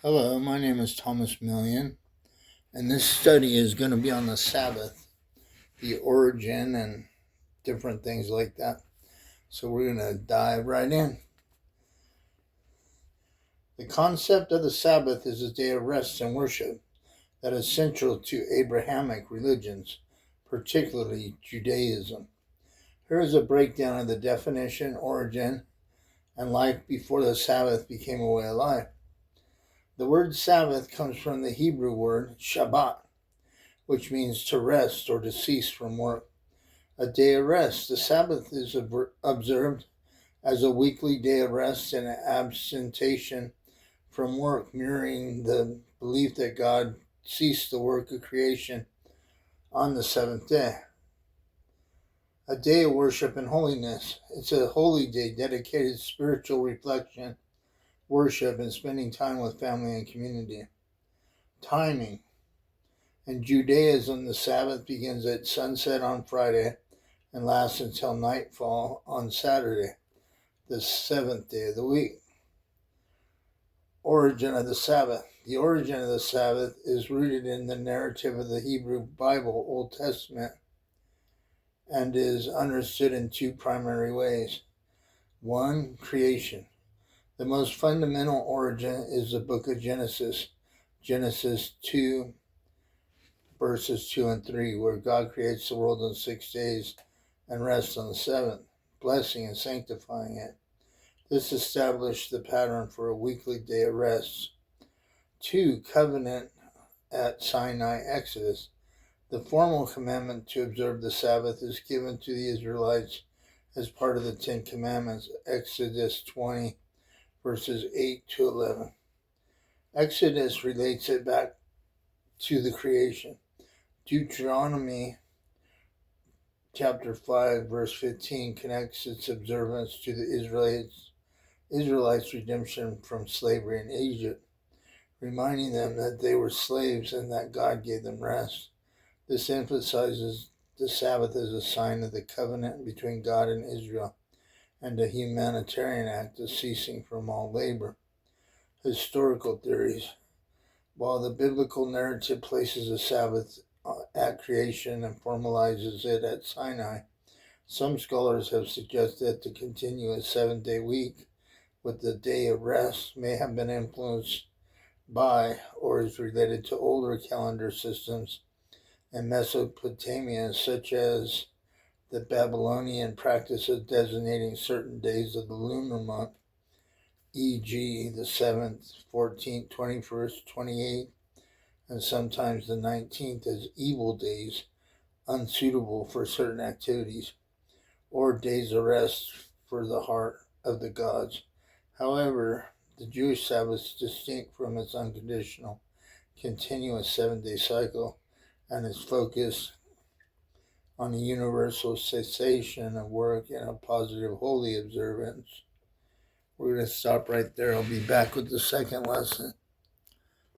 Hello, my name is Thomas Millian, and this study is going to be on the Sabbath, the origin, and different things like that. So we're going to dive right in. The concept of the Sabbath is a day of rest and worship that is central to Abrahamic religions, particularly Judaism. Here is a breakdown of the definition, origin, and life before the Sabbath became a way of life. The word Sabbath comes from the Hebrew word Shabbat, which means to rest or to cease from work. A day of rest. The Sabbath is observed as a weekly day of rest and absentation from work, mirroring the belief that God ceased the work of creation on the seventh day. A day of worship and holiness. It's a holy day dedicated to spiritual reflection, worship, and spending time with family and community. Timing. In Judaism, the Sabbath begins at sunset on Friday and lasts until nightfall on Saturday, the seventh day of the week. Origin of the Sabbath. The origin of the Sabbath is rooted in the narrative of the Hebrew Bible, Old Testament, and is understood in two primary ways. One, creation. The most fundamental origin is the book of Genesis, Genesis 2, verses 2 and 3, where God creates the world in 6 days and rests on the seventh, blessing and sanctifying it. This established the pattern for a weekly day of rest. 2. Covenant at Sinai, Exodus. The formal commandment to observe the Sabbath is given to the Israelites as part of the Ten Commandments, Exodus 20, verses 8 to 11. Exodus relates it back to the creation. Deuteronomy chapter 5, verse 15 connects its observance to the Israelites' redemption from slavery in Egypt, reminding them that they were slaves and that God gave them rest. This emphasizes the Sabbath as a sign of the covenant between God and Israel and a humanitarian act of ceasing from all labor. Historical theories. While the biblical narrative places the Sabbath at creation and formalizes it at Sinai, some scholars have suggested that the continuous 7-day week with the day of rest may have been influenced by or is related to older calendar systems in Mesopotamia, such as the Babylonian practice of designating certain days of the lunar month, e.g. the 7th, 14th, 21st, 28th, and sometimes the 19th as evil days, unsuitable for certain activities, or days of rest for the heart of the gods. However, the Jewish Sabbath is distinct from its unconditional, continuous 7-day cycle and is focused on a universal cessation of work and a positive holy observance. We're going to stop right there. I'll be back with the second lesson.